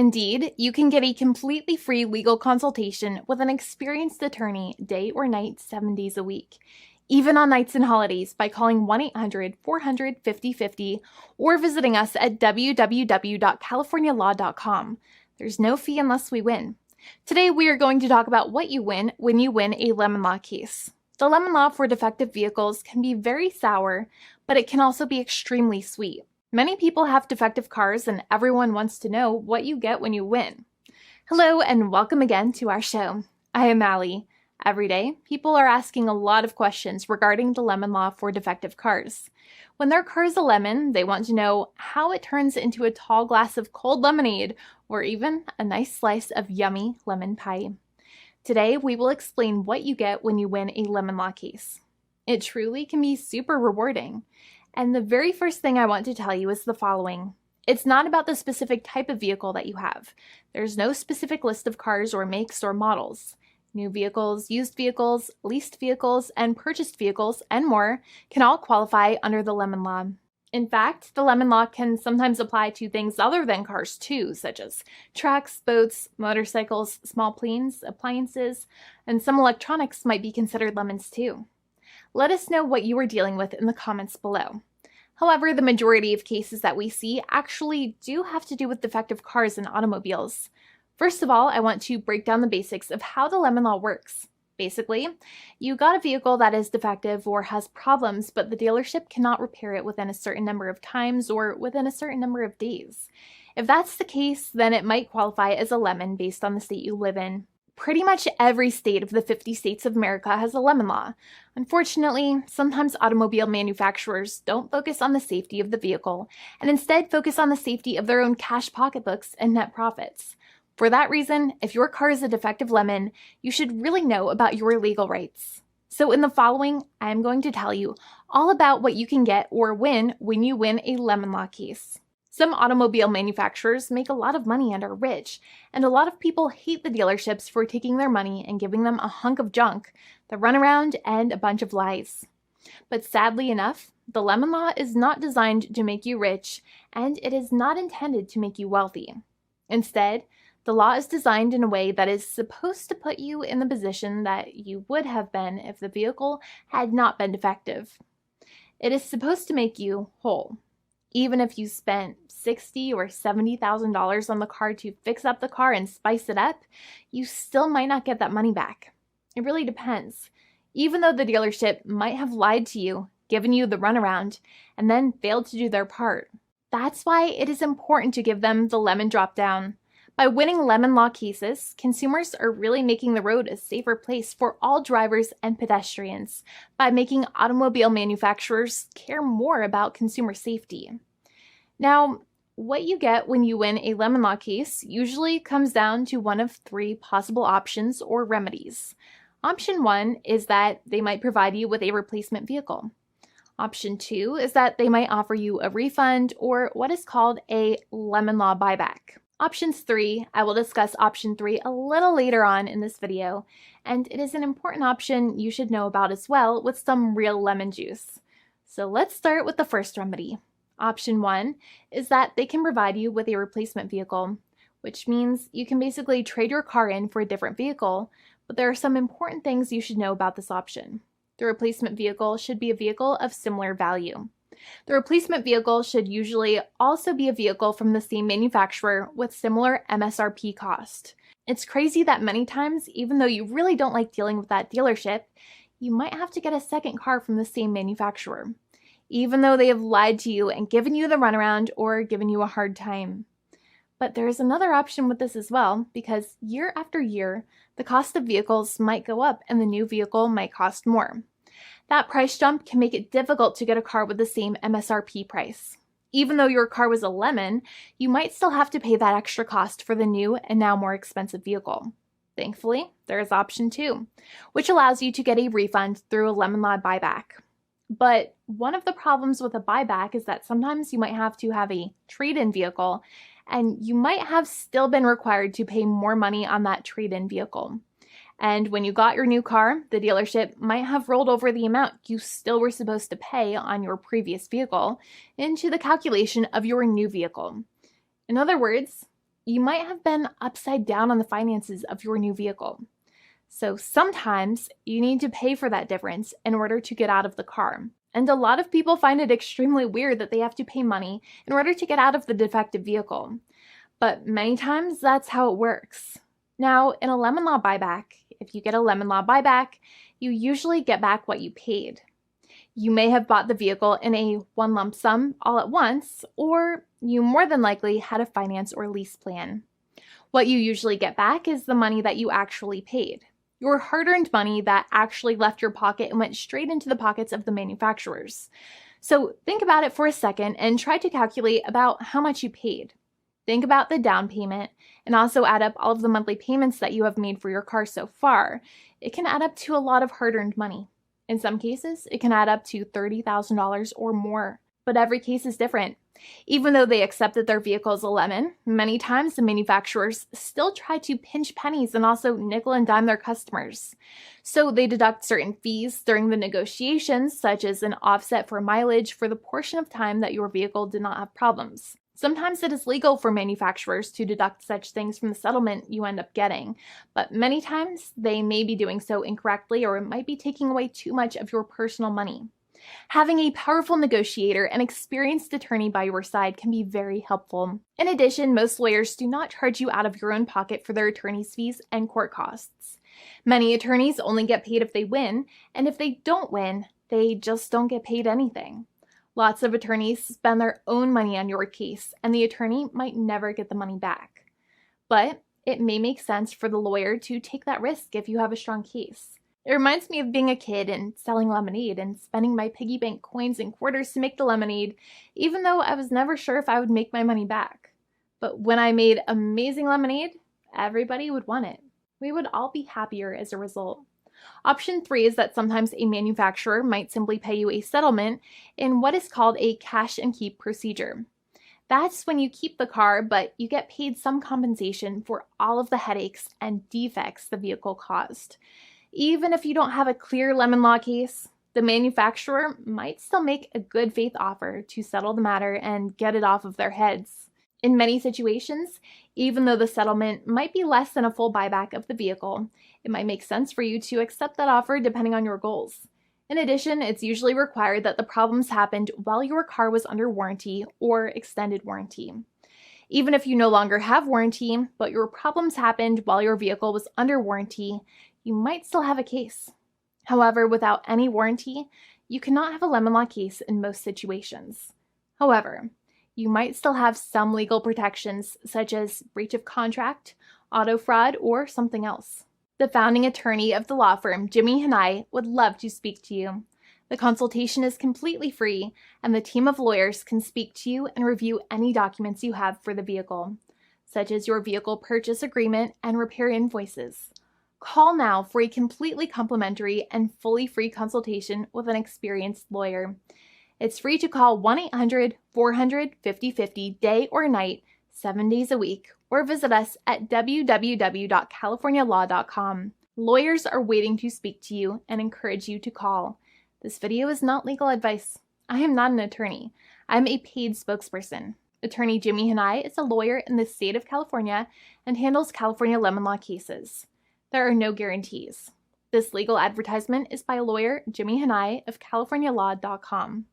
Indeed, you can get a completely free legal consultation with an experienced attorney day or night, 7 days a week, even on nights and holidays by calling 1-800-400-5050 or visiting us at www.californialaw.com. There's no fee unless we win. Today, we are going to talk about what you win when you win a lemon law case. The lemon law for defective vehicles can be very sour, but it can also be extremely sweet. Many people have defective cars, and everyone wants to know what you get when you win. Hello, and welcome again to our show. I am Allie. Every day, people are asking a lot of questions regarding the lemon law for defective cars. When their car is a lemon, they want to know how it turns into a tall glass of cold lemonade, or even a nice slice of yummy lemon pie. Today, we will explain what you get when you win a lemon law case. It truly can be super rewarding. And the very first thing I want to tell you is the following. It's not about the specific type of vehicle that you have. There's no specific list of cars or makes or models. New vehicles, used vehicles, leased vehicles, and purchased vehicles, and more can all qualify under the lemon law. In fact, the lemon law can sometimes apply to things other than cars too, such as trucks, boats, motorcycles, small planes, appliances, and some electronics might be considered lemons too. Let us know what you are dealing with in the comments below. However, the majority of cases that we see actually do have to do with defective cars and automobiles. First of all, I want to break down the basics of how the lemon law works. Basically, you got a vehicle that is defective or has problems, but the dealership cannot repair it within a certain number of times or within a certain number of days. If that's the case, then it might qualify as a lemon based on the state you live in. Pretty much every state of the 50 states of America has a lemon law. Unfortunately, sometimes automobile manufacturers don't focus on the safety of the vehicle and instead focus on the safety of their own cash pocketbooks and net profits. For that reason, if your car is a defective lemon, you should really know about your legal rights. So in the following, I'm going to tell you all about what you can get or win when you win a lemon law case. Some automobile manufacturers make a lot of money and are rich, and a lot of people hate the dealerships for taking their money and giving them a hunk of junk, the runaround, and a bunch of lies. But sadly enough, the lemon law is not designed to make you rich, and it is not intended to make you wealthy. Instead, the law is designed in a way that is supposed to put you in the position that you would have been if the vehicle had not been defective. It is supposed to make you whole. Even if you spent $60,000 or $70,000 on the car to fix up the car and spice it up, you still might not get that money back. It really depends. Even though the dealership might have lied to you, given you the runaround, and then failed to do their part. That's why it is important to give them the lemon drop down. By winning lemon law cases, consumers are really making the road a safer place for all drivers and pedestrians by making automobile manufacturers care more about consumer safety. Now, what you get when you win a lemon law case usually comes down to one of three possible options or remedies. Option 1 is that they might provide you with a replacement vehicle. Option 2 is that they might offer you a refund or what is called a lemon law buyback. Options 3, I will discuss option 3 a little later on in this video, and it is an important option you should know about as well with some real lemon juice. So let's start with the first remedy. Option 1 is that they can provide you with a replacement vehicle, which means you can basically trade your car in for a different vehicle, but there are some important things you should know about this option. The replacement vehicle should be a vehicle of similar value. The replacement vehicle should usually also be a vehicle from the same manufacturer with similar MSRP cost. It's crazy that many times, even though you really don't like dealing with that dealership, you might have to get a second car from the same manufacturer, even though they have lied to you and given you the runaround or given you a hard time. But there is another option with this as well, because year after year, the cost of vehicles might go up and the new vehicle might cost more. That price jump can make it difficult to get a car with the same MSRP price. Even though your car was a lemon, you might still have to pay that extra cost for the new and now more expensive vehicle. Thankfully, there is option 2, which allows you to get a refund through a lemon law buyback. But one of the problems with a buyback is that sometimes you might have to have a trade-in vehicle, and you might have still been required to pay more money on that trade-in vehicle. And when you got your new car, the dealership might have rolled over the amount you still were supposed to pay on your previous vehicle into the calculation of your new vehicle. In other words, you might have been upside down on the finances of your new vehicle. So sometimes you need to pay for that difference in order to get out of the car. And a lot of people find it extremely weird that they have to pay money in order to get out of the defective vehicle. But many times that's how it works. Now, in a lemon law buyback, if you get a lemon law buyback, you usually get back what you paid. You may have bought the vehicle in a one lump sum all at once, or you more than likely had a finance or lease plan. What you usually get back is the money that you actually paid. Your hard-earned money that actually left your pocket and went straight into the pockets of the manufacturers. So think about it for a second and try to calculate about how much you paid. Think about the down payment and also add up all of the monthly payments that you have made for your car so far. It can add up to a lot of hard-earned money. In some cases, it can add up to $30,000 or more, but every case is different. Even though they accept that their vehicle is a lemon, many times the manufacturers still try to pinch pennies and also nickel and dime their customers. So they deduct certain fees during the negotiations, such as an offset for mileage for the portion of time that your vehicle did not have problems. Sometimes it is legal for manufacturers to deduct such things from the settlement you end up getting, but many times they may be doing so incorrectly or it might be taking away too much of your personal money. Having a powerful negotiator and experienced attorney by your side can be very helpful. In addition, most lawyers do not charge you out of your own pocket for their attorney's fees and court costs. Many attorneys only get paid if they win, and if they don't win, they just don't get paid anything. Lots of attorneys spend their own money on your case, and the attorney might never get the money back. But it may make sense for the lawyer to take that risk if you have a strong case. It reminds me of being a kid and selling lemonade and spending my piggy bank coins and quarters to make the lemonade, even though I was never sure if I would make my money back. But when I made amazing lemonade, everybody would want it. We would all be happier as a result. Option 3 is that sometimes a manufacturer might simply pay you a settlement in what is called a cash and keep procedure. That's when you keep the car, but you get paid some compensation for all of the headaches and defects the vehicle caused. Even if you don't have a clear lemon law case, the manufacturer might still make a good faith offer to settle the matter and get it off of their heads. In many situations, even though the settlement might be less than a full buyback of the vehicle, it might make sense for you to accept that offer depending on your goals. In addition, it's usually required that the problems happened while your car was under warranty or extended warranty. Even if you no longer have warranty, but your problems happened while your vehicle was under warranty, you might still have a case. However, without any warranty, you cannot have a lemon law case in most situations. However, you might still have some legal protections such as breach of contract, auto fraud, or something else. The founding attorney of the law firm, Jimmy and I, would love to speak to you. The consultation is completely free, and the team of lawyers can speak to you and review any documents you have for the vehicle, such as your vehicle purchase agreement and repair invoices. Call now for a completely complimentary and fully free consultation with an experienced lawyer. It's free to call 1-800-400-5050 day or night, 7 days a week, or visit us at www.californialaw.com. Lawyers are waiting to speak to you and encourage you to call. This video is not legal advice. I am not an attorney. I'm a paid spokesperson. Attorney Jimmy Hanai is a lawyer in the state of California and handles California lemon law cases. There are no guarantees. This legal advertisement is by lawyer Jimmy Hanai of CaliforniaLaw.com.